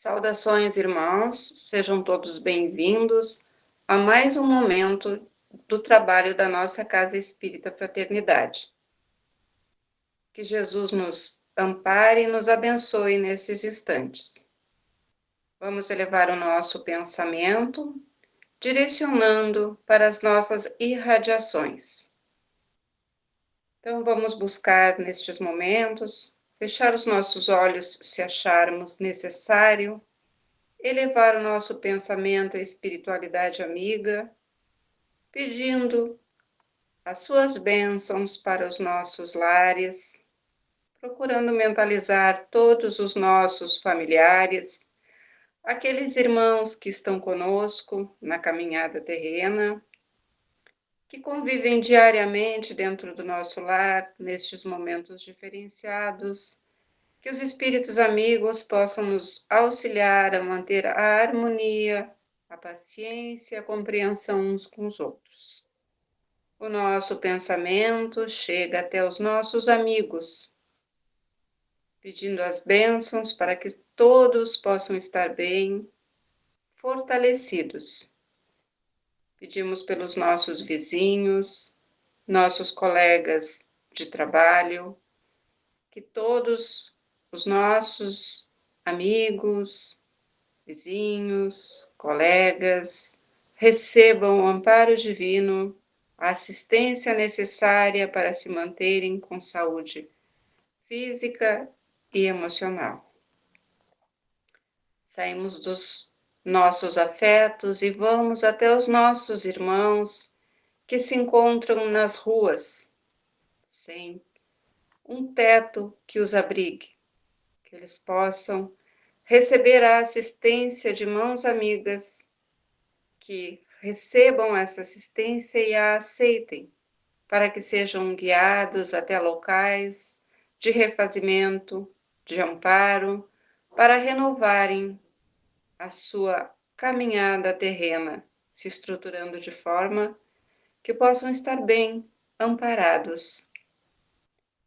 Saudações, irmãos, sejam todos bem-vindos a mais um momento do trabalho da nossa Casa Espírita Fraternidade. Que Jesus nos ampare e nos abençoe nesses instantes. Vamos elevar o nosso pensamento, direcionando para as nossas irradiações. Então, vamos buscar nestes momentos, fechar os nossos olhos se acharmos necessário, elevar o nosso pensamento à espiritualidade amiga, pedindo as suas bênçãos para os nossos lares, procurando mentalizar todos os nossos familiares, aqueles irmãos que estão conosco na caminhada terrena, que convivem diariamente dentro do nosso lar, nestes momentos diferenciados, que os espíritos amigos possam nos auxiliar a manter a harmonia, a paciência, a compreensão uns com os outros. O nosso pensamento chega até os nossos amigos, pedindo as bênçãos para que todos possam estar bem, fortalecidos. Pedimos pelos nossos vizinhos, nossos colegas de trabalho, que todos os nossos amigos, vizinhos, colegas, recebam o amparo divino, a assistência necessária para se manterem com saúde física e emocional. Saímos dos nossos afetos e vamos até os nossos irmãos que se encontram nas ruas, sem um teto que os abrigue, que eles possam receber a assistência de mãos amigas, que recebam essa assistência e a aceitem, para que sejam guiados até locais de refazimento, de amparo, para renovarem a sua caminhada terrena, se estruturando de forma que possam estar bem amparados.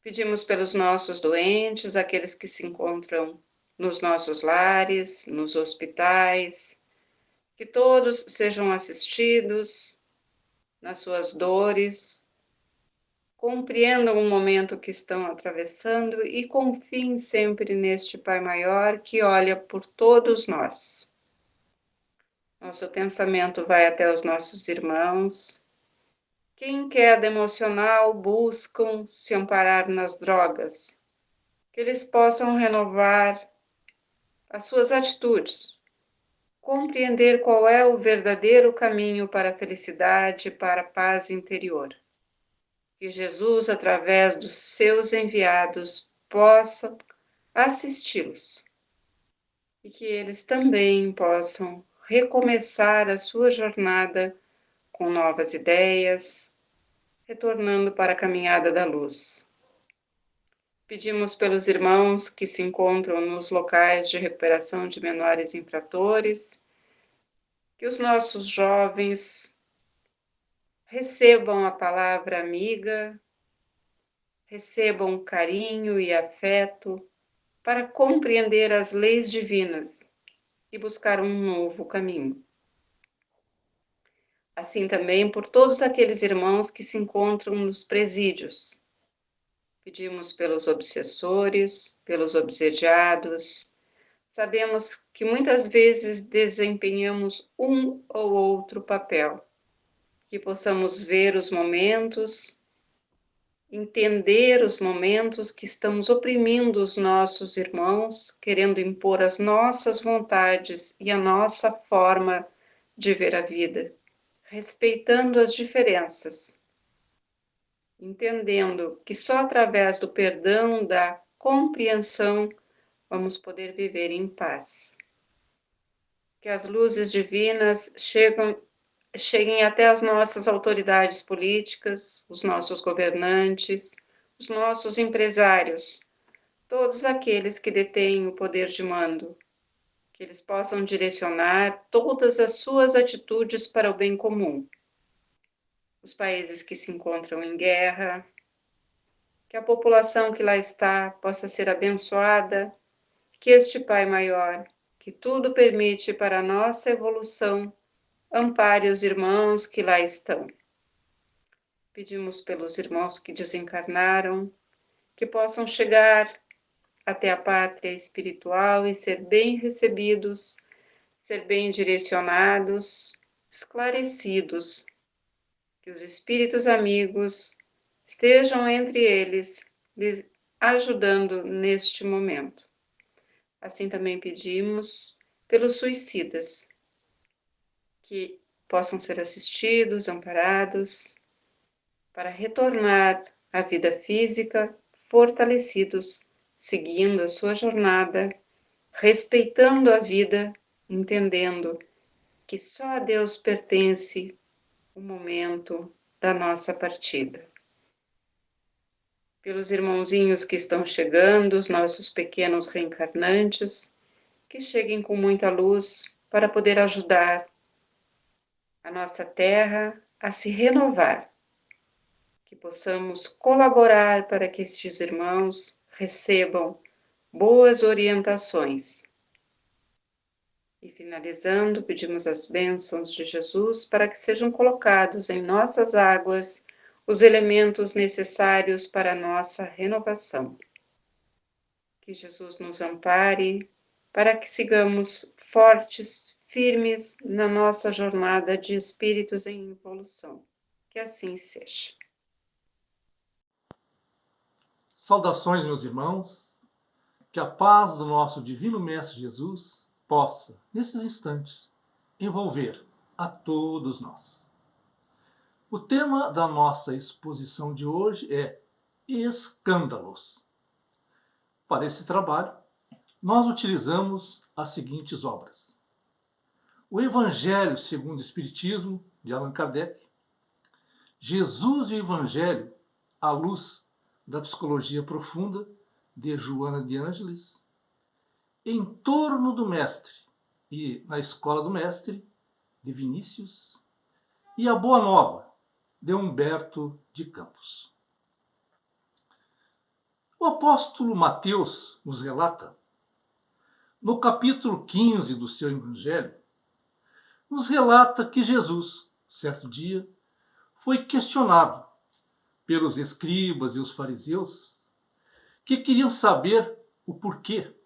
Pedimos pelos nossos doentes, aqueles que se encontram nos nossos lares, nos hospitais, que todos sejam assistidos nas suas dores, compreendam o momento que estão atravessando e confiem sempre neste Pai Maior que olha por todos nós. Nosso pensamento vai até os nossos irmãos, que em queda emocional buscam se amparar nas drogas, que eles possam renovar as suas atitudes, compreender qual é o verdadeiro caminho para a felicidade e para a paz interior. Que Jesus, através dos seus enviados, possa assisti-los e que eles também possam recomeçar a sua jornada com novas ideias, retornando para a caminhada da luz. Pedimos pelos irmãos que se encontram nos locais de recuperação de menores infratores, que os nossos jovens recebam a palavra amiga, recebam carinho e afeto para compreender as leis divinas e buscar um novo caminho. Assim também por todos aqueles irmãos que se encontram nos presídios. Pedimos pelos obsessores, pelos obsediados. Sabemos que muitas vezes desempenhamos um ou outro papel, que possamos ver os momentos, entender os momentos que estamos oprimindo os nossos irmãos, querendo impor as nossas vontades e a nossa forma de ver a vida, respeitando as diferenças, entendendo que só através do perdão, da compreensão, vamos poder viver em paz. Que as luzes divinas cheguem até as nossas autoridades políticas, os nossos governantes, os nossos empresários, todos aqueles que detêm o poder de mando, que eles possam direcionar todas as suas atitudes para o bem comum. Os países que se encontram em guerra, que a população que lá está possa ser abençoada, que este Pai Maior, que tudo permite para a nossa evolução, ampare os irmãos que lá estão. Pedimos pelos irmãos que desencarnaram, que possam chegar até a pátria espiritual e ser bem recebidos, ser bem direcionados, esclarecidos, que os espíritos amigos estejam entre eles, lhes ajudando neste momento. Assim também pedimos pelos suicidas, que possam ser assistidos, amparados, para retornar à vida física, fortalecidos, seguindo a sua jornada, respeitando a vida, entendendo que só a Deus pertence o momento da nossa partida. Pelos irmãozinhos que estão chegando, os nossos pequenos reencarnantes, que cheguem com muita luz para poder ajudar a nossa Terra a se renovar, que possamos colaborar para que estes irmãos recebam boas orientações. E finalizando, pedimos as bênçãos de Jesus para que sejam colocados em nossas águas os elementos necessários para a nossa renovação. Que Jesus nos ampare para que sigamos fortes, firmes na nossa jornada de espíritos em evolução. Que assim seja. Saudações, meus irmãos, que a paz do nosso Divino Mestre Jesus possa, nesses instantes, envolver a todos nós. O tema da nossa exposição de hoje é escândalos. Para esse trabalho, nós utilizamos as seguintes obras: o Evangelho segundo o Espiritismo, de Allan Kardec, Jesus e o Evangelho à luz da psicologia profunda, de Joana de Ângeles, Em torno do Mestre e na Escola do Mestre, de Vinícius, e A Boa Nova, de Humberto de Campos. O apóstolo Mateus nos relata, no capítulo 15 do seu Evangelho, nos relata que Jesus, certo dia, foi questionado pelos escribas e os fariseus, que queriam saber o porquê,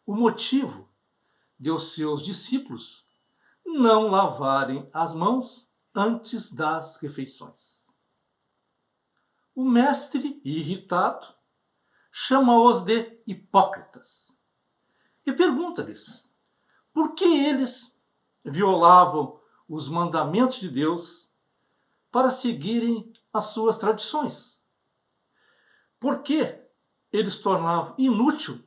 o motivo de os seus discípulos não lavarem as mãos antes das refeições. O mestre, irritado, chama-os de hipócritas e pergunta-lhes por que eles violavam os mandamentos de Deus para seguirem as suas tradições. Por que eles tornavam inútil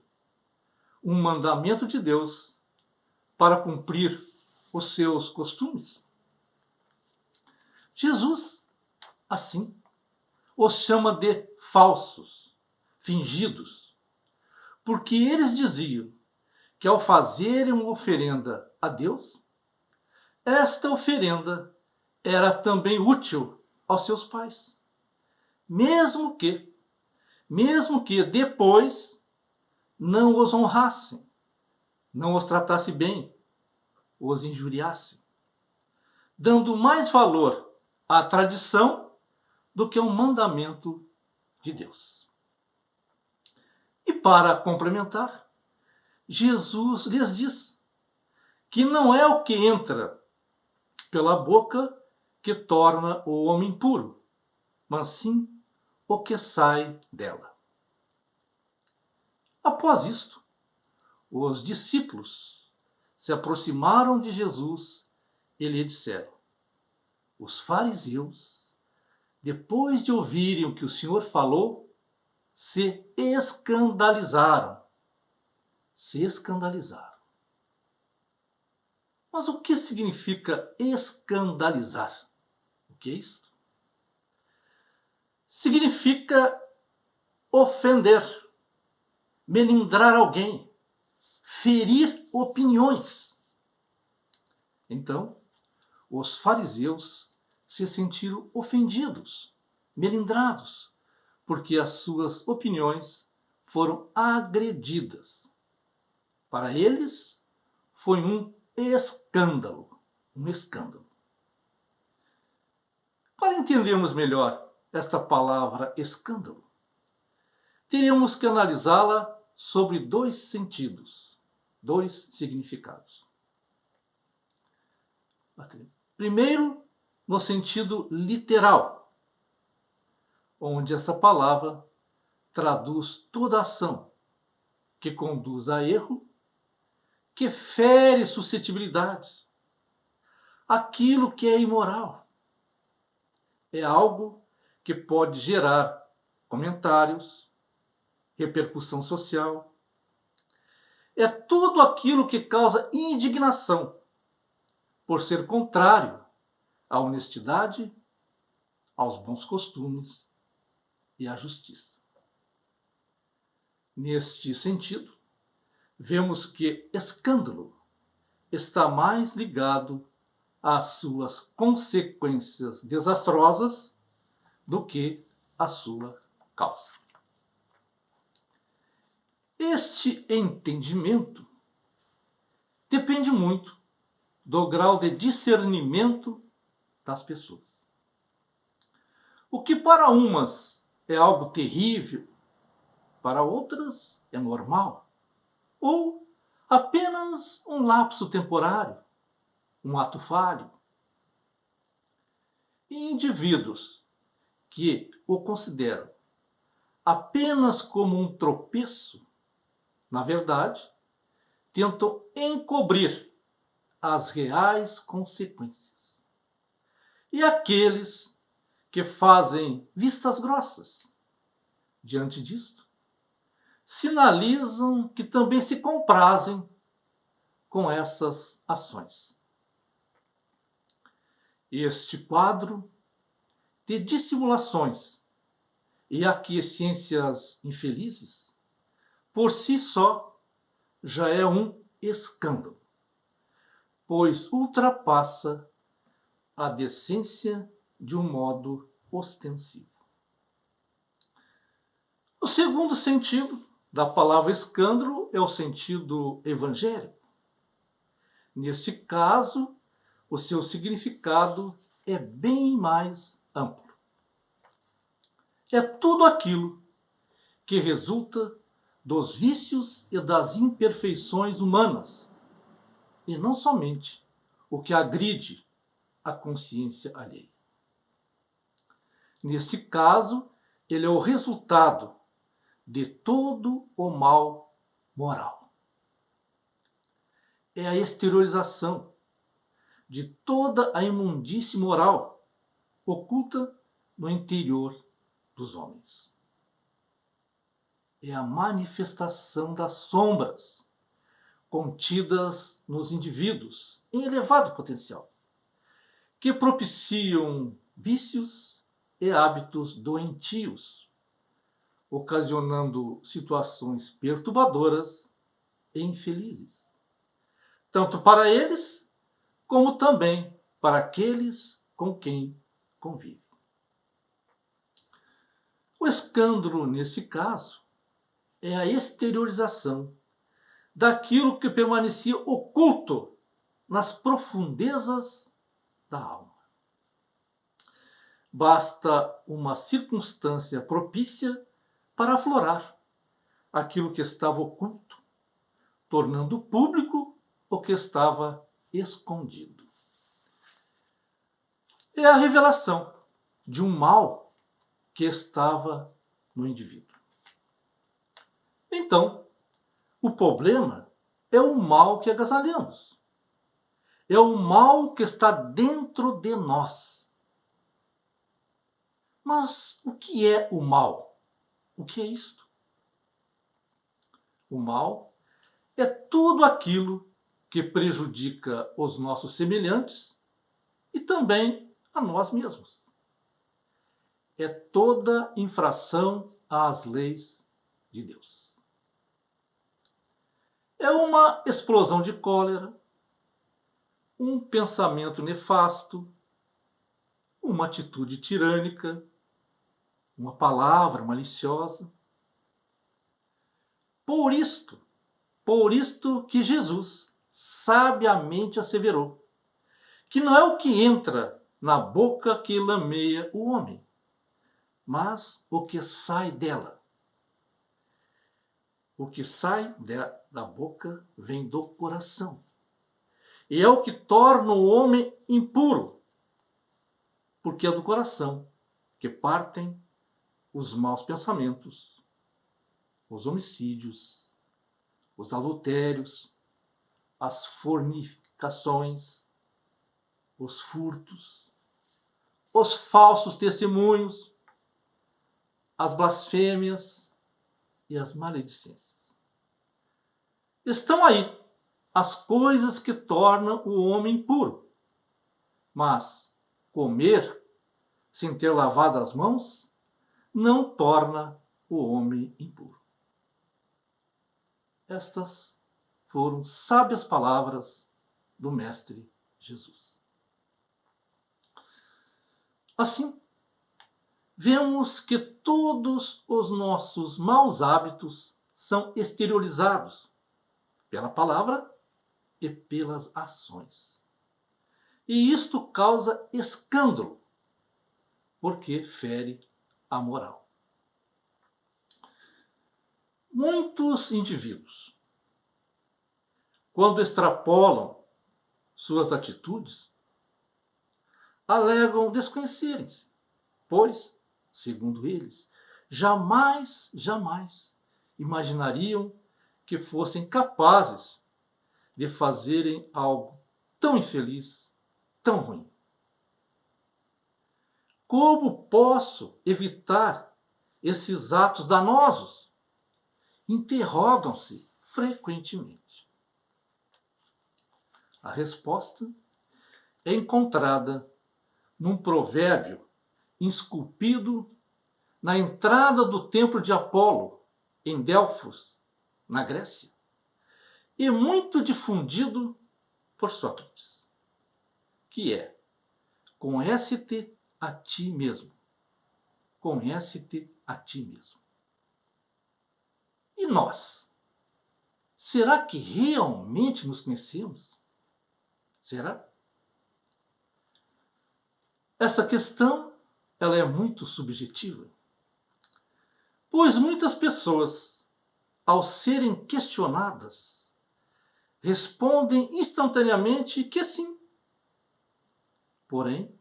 um mandamento de Deus para cumprir os seus costumes? Jesus, assim, os chama de falsos, fingidos, porque eles diziam que ao fazerem uma oferenda a Deus, esta oferenda era também útil aos seus pais, mesmo que depois não os honrassem, não os tratassem bem, os injuriassem, dando mais valor à tradição do que ao mandamento de Deus. E para complementar, Jesus lhes diz que não é o que entra pela boca que torna o homem puro, mas sim o que sai dela. Após isto, os discípulos se aproximaram de Jesus e lhe disseram: os fariseus, depois de ouvirem o que o Senhor falou, se escandalizaram. Se escandalizaram. Mas o que significa escandalizar? O que é isto? Significa ofender, melindrar alguém, ferir opiniões. Então, os fariseus se sentiram ofendidos, melindrados, porque as suas opiniões foram agredidas. Para eles, foi um escândalo. Um escândalo. Para entendermos melhor esta palavra escândalo, teríamos que analisá-la sobre dois sentidos, dois significados. Primeiro, no sentido literal, onde essa palavra traduz toda ação que conduz a erro, que fere suscetibilidades, aquilo que é imoral. É algo que pode gerar comentários, repercussão social. É tudo aquilo que causa indignação, por ser contrário à honestidade, aos bons costumes e à justiça. Neste sentido, vemos que escândalo está mais ligado às suas consequências desastrosas do que à sua causa. Este entendimento depende muito do grau de discernimento das pessoas. O que para umas é algo terrível, para outras é normal, ou apenas um lapso temporário, um ato falho. E indivíduos que o consideram apenas como um tropeço, na verdade, tentam encobrir as reais consequências. E aqueles que fazem vistas grossas diante disto, sinalizam que também se comprazem com essas ações. Este quadro de dissimulações e aquiescências infelizes, por si só, já é um escândalo, pois ultrapassa a decência de um modo ostensivo. O segundo sentido da palavra escândalo é o sentido evangélico. Neste caso, o seu significado é bem mais amplo. É tudo aquilo que resulta dos vícios e das imperfeições humanas, e não somente o que agride a consciência alheia. Nesse caso, ele é o resultado de todo o mal moral. É a exteriorização de toda a imundície moral oculta no interior dos homens. É a manifestação das sombras contidas nos indivíduos em elevado potencial, que propiciam vícios e hábitos doentios, ocasionando situações perturbadoras e infelizes, tanto para eles como também para aqueles com quem convive. O escândalo, nesse caso, é a exteriorização daquilo que permanecia oculto nas profundezas da alma. Basta uma circunstância propícia para aflorar aquilo que estava oculto, tornando público o que estava escondido. É a revelação de um mal que estava no indivíduo. Então, o problema é o mal que agasalhamos. É o mal que está dentro de nós. Mas o que é o mal? O que é isto? O mal é tudo aquilo que prejudica os nossos semelhantes e também a nós mesmos. É toda infração às leis de Deus. É uma explosão de cólera, um pensamento nefasto, uma atitude tirânica, uma palavra maliciosa. Por isto que Jesus sabiamente asseverou que não é o que entra na boca que lameia o homem, mas o que sai dela. O que sai da boca vem do coração. E é o que torna o homem impuro, porque é do coração que partem os maus pensamentos, os homicídios, os adultérios, as fornicações, os furtos, os falsos testemunhos, as blasfêmias e as maledicências. Estão aí as coisas que tornam o homem impuro. Mas comer sem ter lavado as mãos não torna o homem impuro. Estas foram sábias palavras do Mestre Jesus. Assim, vemos que todos os nossos maus hábitos são exteriorizados pela palavra e pelas ações. E isto causa escândalo, porque fere a moral. Muitos indivíduos, quando extrapolam suas atitudes, alegam desconhecerem-se, pois, segundo eles, jamais imaginariam que fossem capazes de fazerem algo tão infeliz, tão ruim. Como posso evitar esses atos danosos? Interrogam-se frequentemente. A resposta é encontrada num provérbio esculpido na entrada do templo de Apolo, em Delfos, na Grécia, e muito difundido por Sócrates, que é: conhece-te a ti mesmo. Conhece-te a ti mesmo. E nós? Será que realmente nos conhecemos? Será? Essa questão, ela é muito subjetiva, pois muitas pessoas, ao serem questionadas, respondem instantaneamente que sim. Porém,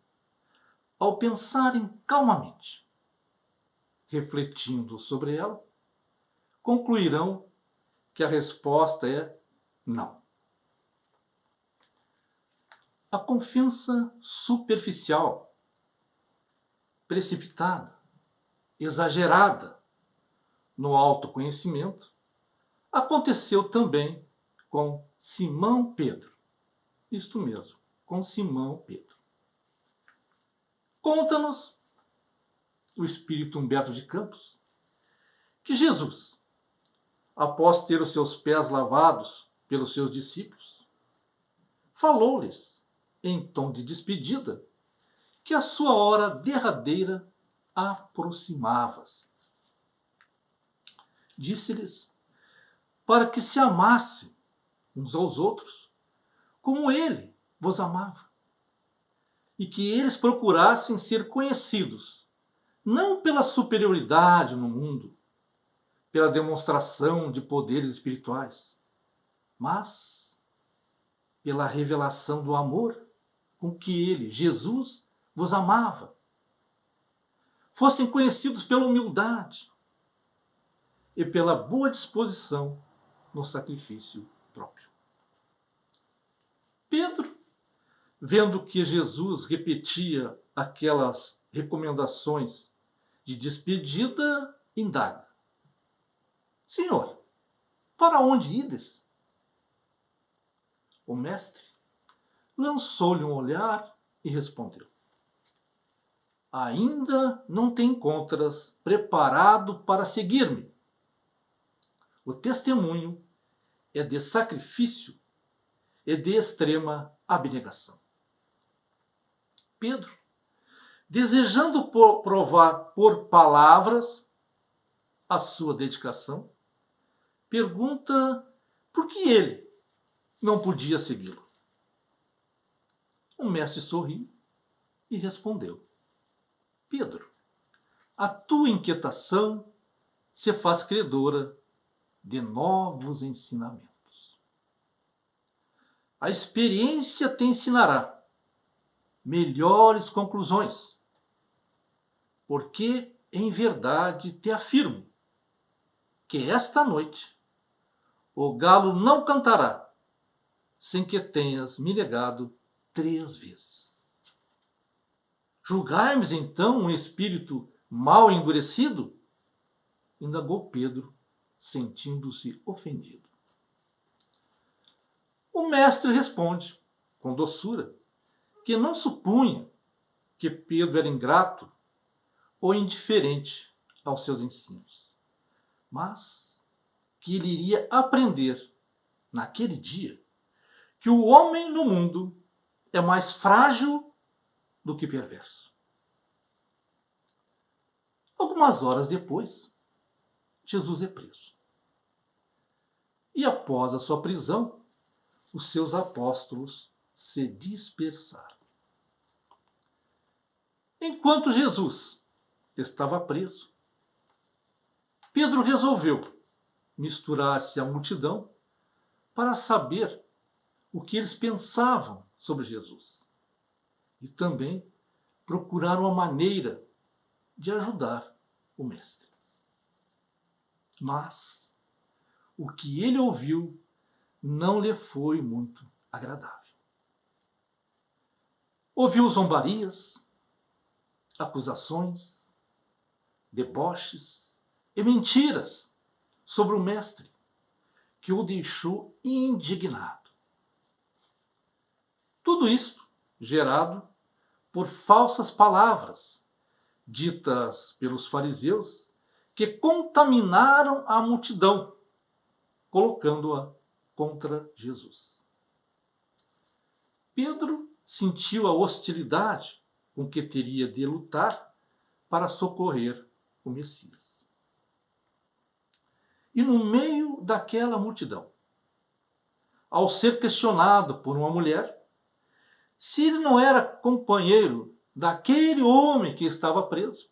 ao pensarem calmamente, refletindo sobre ela, concluirão que a resposta é não. A confiança superficial, precipitada, exagerada no autoconhecimento aconteceu também com Simão Pedro. Isto mesmo, com Simão Pedro. Conta-nos o espírito Humberto de Campos que Jesus, após ter os seus pés lavados pelos seus discípulos, falou-lhes, em tom de despedida, que a sua hora derradeira aproximava-se. Disse-lhes para que se amassem uns aos outros, como ele vos amava, e que eles procurassem ser conhecidos, não pela superioridade no mundo, pela demonstração de poderes espirituais, mas pela revelação do amor com que ele, Jesus, vos amava. Fossem conhecidos pela humildade e pela boa disposição no sacrifício próprio. Pedro, vendo que Jesus repetia aquelas recomendações de despedida, indaga: Senhor, para onde ides? O mestre lançou-lhe um olhar e respondeu: Ainda não te encontras preparado para seguir-me. O testemunho é de sacrifício e de extrema abnegação. Pedro, desejando provar por palavras a sua dedicação, pergunta por que ele, não podia segui-lo. O mestre sorriu e respondeu: Pedro, a tua inquietação se faz credora de novos ensinamentos. A experiência te ensinará melhores conclusões, porque em verdade te afirmo que esta noite o galo não cantará sem que tenhas me negado 3 vezes. Julgai-me então um espírito mal endurecido? Indagou Pedro, sentindo-se ofendido. O mestre responde, com doçura, que não supunha que Pedro era ingrato ou indiferente aos seus ensinos, mas que ele iria aprender, naquele dia, que o homem no mundo é mais frágil do que perverso. Algumas horas depois, Jesus é preso. E após a sua prisão, os seus apóstolos se dispersaram. Enquanto Jesus estava preso, Pedro resolveu misturar-se à multidão para saber o que eles pensavam sobre Jesus e também procurar uma maneira de ajudar o mestre. Mas o que ele ouviu não lhe foi muito agradável. Ouviu zombarias, acusações, deboches e mentiras sobre o mestre, que o deixou indignado. Tudo isto gerado por falsas palavras ditas pelos fariseus que contaminaram a multidão, colocando-a contra Jesus. Pedro sentiu a hostilidade com que teria de lutar para socorrer o Messias. E no meio daquela multidão, ao ser questionado por uma mulher se ele não era companheiro daquele homem que estava preso,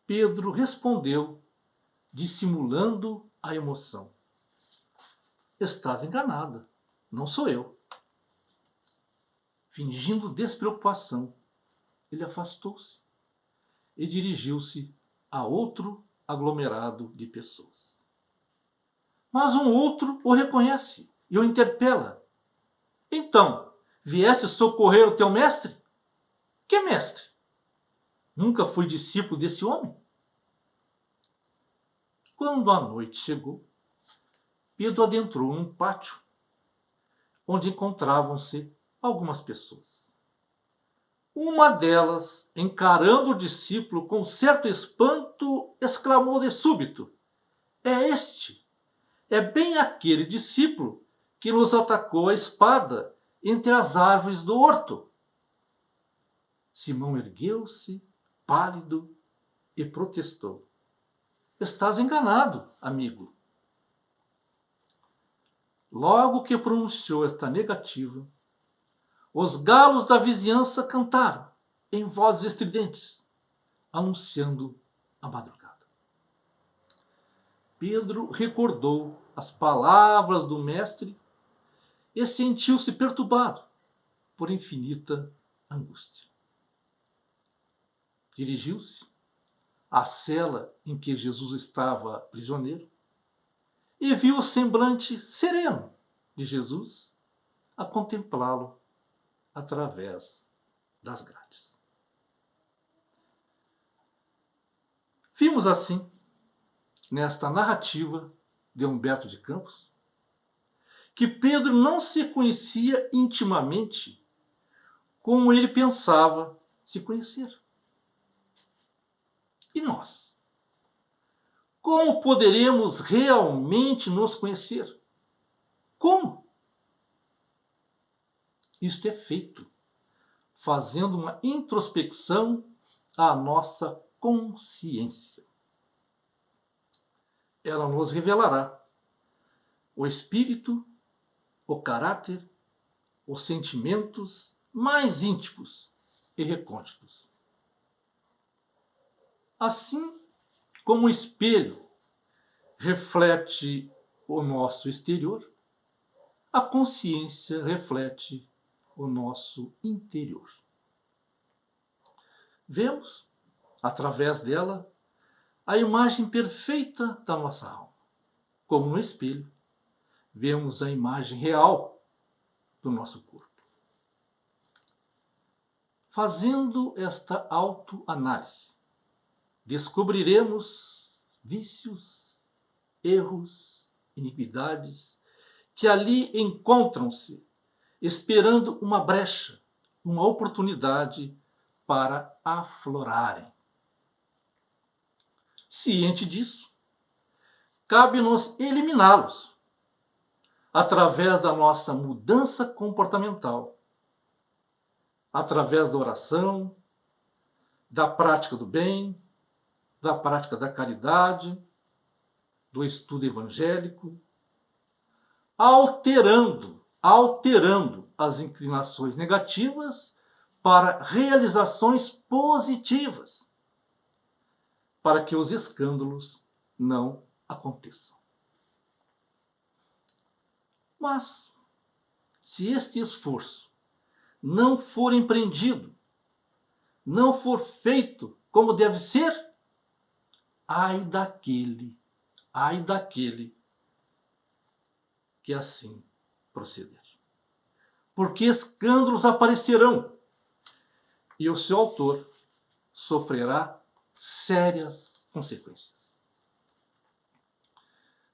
Pedro respondeu, dissimulando a emoção: Estás enganada, não sou eu. Fingindo despreocupação, ele afastou-se e dirigiu-se a outro aglomerado de pessoas. Mas um outro o reconhece e o interpela: Então, vieste socorrer o teu mestre? Que mestre? Nunca fui discípulo desse homem? Quando a noite chegou, Pedro adentrou um pátio onde encontravam-se algumas pessoas. Uma delas, encarando o discípulo com certo espanto, exclamou de súbito: É este! É bem aquele discípulo que nos atacou a espada entre as árvores do horto. Simão ergueu-se, pálido, e protestou: Estás enganado, amigo. Logo que pronunciou esta negativa, os galos da vizinhança cantaram em vozes estridentes, anunciando a madrugada. Pedro recordou as palavras do mestre e sentiu-se perturbado por infinita angústia. Dirigiu-se à cela em que Jesus estava prisioneiro e viu o semblante sereno de Jesus a contemplá-lo através das grades. Vimos assim, nesta narrativa de Humberto de Campos, que Pedro não se conhecia intimamente como ele pensava se conhecer. E nós? Como poderemos realmente nos conhecer? Como? Isto é feito fazendo uma introspecção à nossa consciência. Ela nos revelará o espírito o caráter, os sentimentos mais íntimos e recônditos. Assim como o espelho reflete o nosso exterior, a consciência reflete o nosso interior. Vemos, através dela, a imagem perfeita da nossa alma. Como no espelho, vemos a imagem real do nosso corpo. Fazendo esta autoanálise, descobriremos vícios, erros, iniquidades que ali encontram-se, esperando uma brecha, uma oportunidade para aflorarem. Ciente disso, cabe-nos eliminá-los através da nossa mudança comportamental, através da oração, da prática do bem, da prática da caridade, do estudo evangélico, alterando as inclinações negativas para realizações positivas, para que os escândalos não aconteçam. Mas, se este esforço não for empreendido, não for feito como deve ser, ai daquele que assim proceder. Porque escândalos aparecerão e o seu autor sofrerá sérias consequências.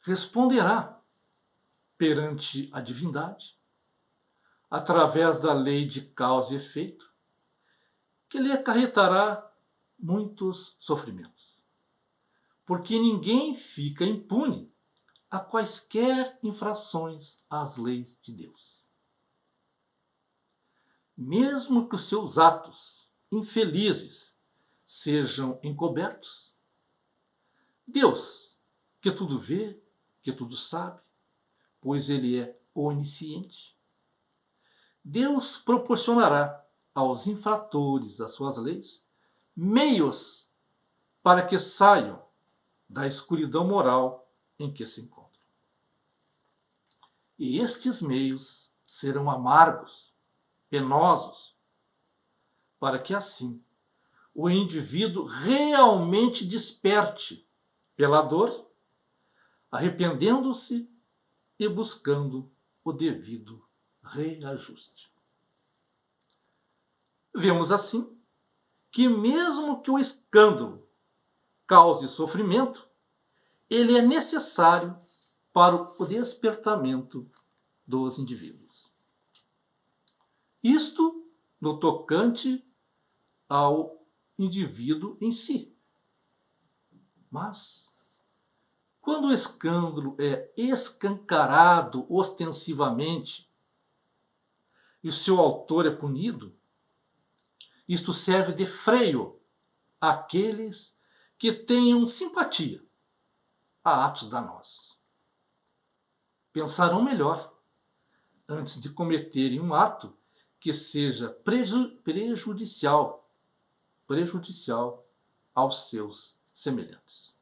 Responderá perante a divindade, através da lei de causa e efeito, que lhe acarretará muitos sofrimentos. Porque ninguém fica impune a quaisquer infrações às leis de Deus. Mesmo que os seus atos infelizes sejam encobertos, Deus, que tudo vê, que tudo sabe, pois Ele é onisciente, Deus proporcionará aos infratores das suas leis meios para que saiam da escuridão moral em que se encontram. E estes meios serão amargos, penosos, para que assim o indivíduo realmente desperte pela dor, arrependendo-se e buscando o devido reajuste. Vemos assim que mesmo que o escândalo cause sofrimento, ele é necessário para o despertamento dos indivíduos. Isto no tocante ao indivíduo em si. Mas, quando o escândalo é escancarado ostensivamente e o seu autor é punido, isto serve de freio àqueles que tenham simpatia a atos danosos. Pensarão melhor antes de cometerem um ato que seja prejudicial aos seus semelhantes.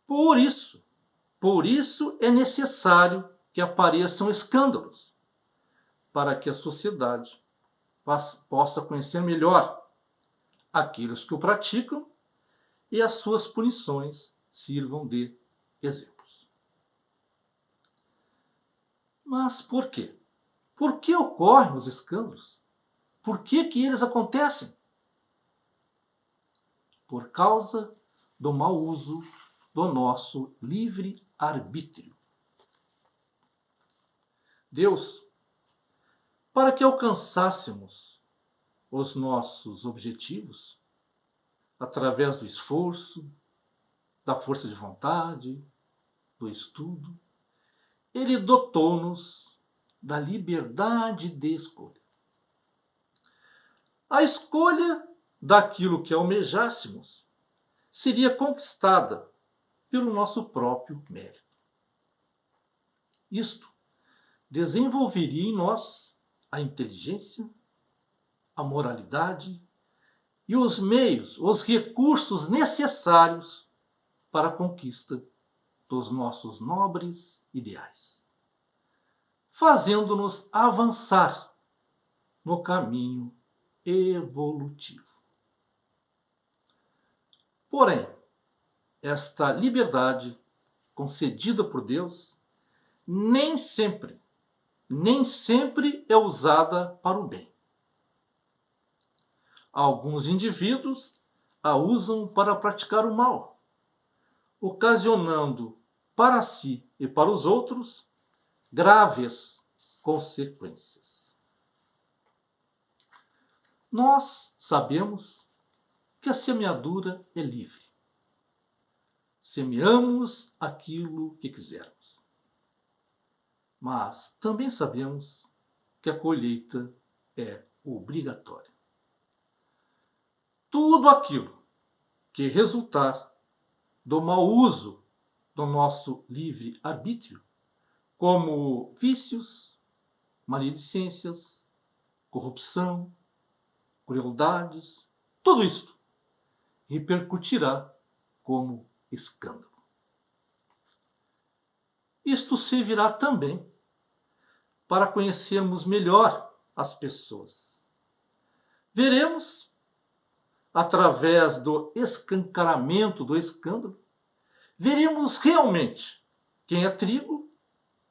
Por isso é necessário que apareçam escândalos, para que a sociedade possa conhecer melhor aqueles que o praticam e as suas punições sirvam de exemplos. Mas por quê? Por que ocorrem os escândalos? Por que eles acontecem? Por causa do mau uso do nosso livre-arbítrio. Deus, para que alcançássemos os nossos objetivos, através do esforço, da força de vontade, do estudo, Ele dotou-nos da liberdade de escolha. A escolha daquilo que almejássemos seria conquistada pelo nosso próprio mérito. Isto desenvolveria em nós a inteligência, a moralidade e os meios, os recursos necessários para a conquista dos nossos nobres ideais, fazendo-nos avançar no caminho evolutivo. Porém, esta liberdade concedida por Deus nem sempre é usada para o bem. Alguns indivíduos a usam para praticar o mal, ocasionando para si e para os outros graves consequências. Nós sabemos que a semeadura é livre. Semeamos aquilo que quisermos. Mas também sabemos que a colheita é obrigatória. Tudo aquilo que resultar do mau uso do nosso livre-arbítrio, como vícios, maledicências, corrupção, crueldades, tudo isto repercutirá como escândalo. Isto servirá também para conhecermos melhor as pessoas. Veremos, através do escancaramento do escândalo, veremos realmente quem é trigo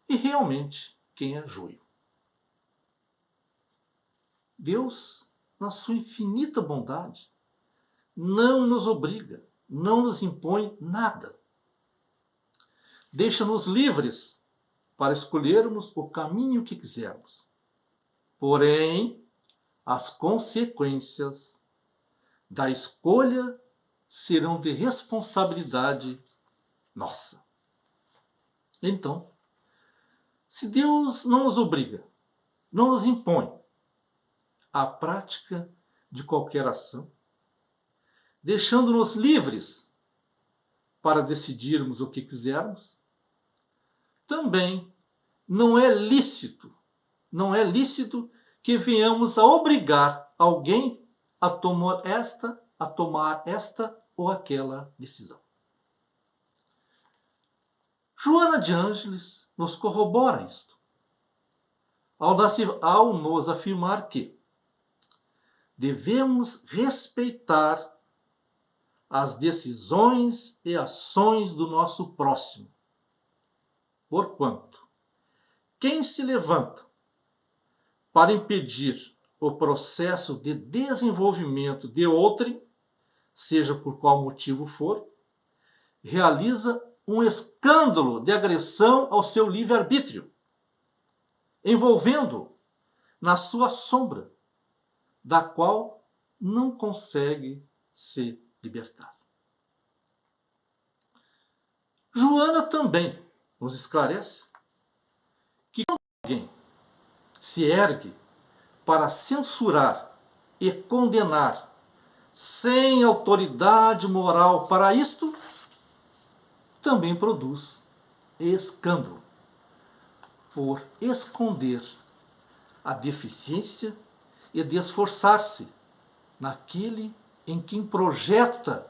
e realmente quem é joio. Deus, na sua infinita bondade, não nos obriga, não nos impõe nada. Deixa-nos livres para escolhermos o caminho que quisermos. Porém, as consequências da escolha serão de responsabilidade nossa. Então, se Deus não nos obriga, não nos impõe a prática de qualquer ação, deixando-nos livres para decidirmos o que quisermos, também não é lícito que venhamos a obrigar alguém a tomar esta ou aquela decisão. Joana de Ângeles nos corrobora isto, ao nos afirmar que devemos respeitar as decisões e ações do nosso próximo, porquanto quem se levanta para impedir o processo de desenvolvimento de outrem, seja por qual motivo for, realiza um escândalo de agressão ao seu livre-arbítrio, envolvendo-o na sua sombra, da qual não consegue se libertar. Joana também nos esclarece que quando alguém se ergue para censurar e condenar sem autoridade moral para isto, também produz escândalo, por esconder a deficiência e de esforçar-se naquele em quem projeta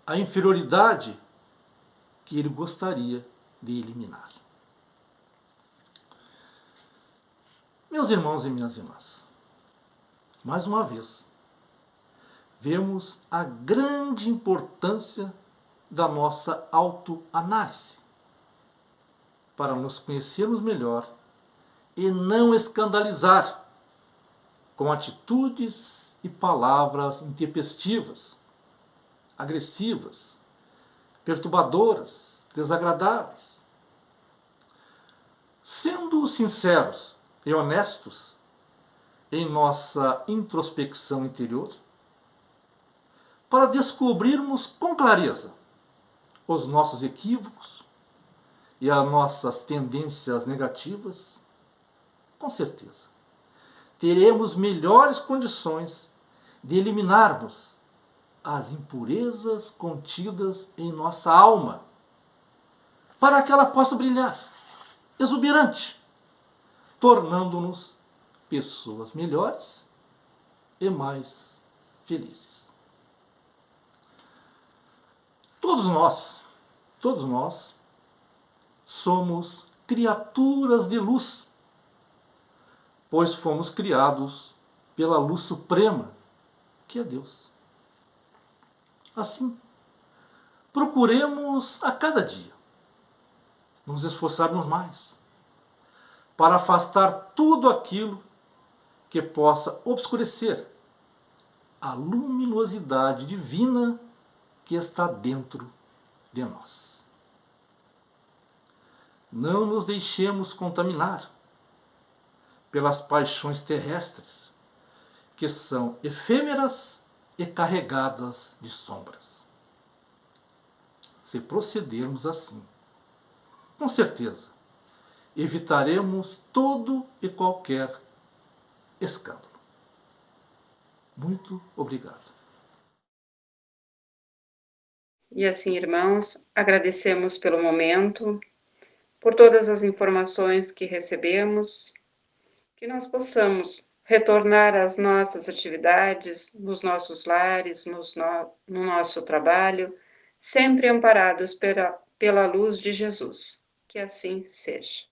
a inferioridade que ele gostaria de eliminar. Meus irmãos e minhas irmãs, mais uma vez, vemos a grande importância da nossa autoanálise para nos conhecermos melhor e não escandalizar com atitudes e palavras intempestivas, agressivas, perturbadoras, desagradáveis. Sendo sinceros e honestos em nossa introspecção interior, para descobrirmos com clareza os nossos equívocos e as nossas tendências negativas, com certeza teremos melhores condições de eliminarmos as impurezas contidas em nossa alma, para que ela possa brilhar, exuberante, tornando-nos pessoas melhores e mais felizes. Todos nós somos criaturas de luz, pois fomos criados pela luz suprema, que é Deus. Assim, procuremos a cada dia nos esforçarmos mais para afastar tudo aquilo que possa obscurecer a luminosidade divina que está dentro de nós. Não nos deixemos contaminar pelas paixões terrestres, que são efêmeras e carregadas de sombras. Se procedermos assim, com certeza, evitaremos todo e qualquer escândalo. Muito obrigado. E assim, irmãos, agradecemos pelo momento, por todas as informações que recebemos, que nós possamos retornar às nossas atividades, nos nossos lares, no nosso trabalho, sempre amparados pela luz de Jesus. Que assim seja.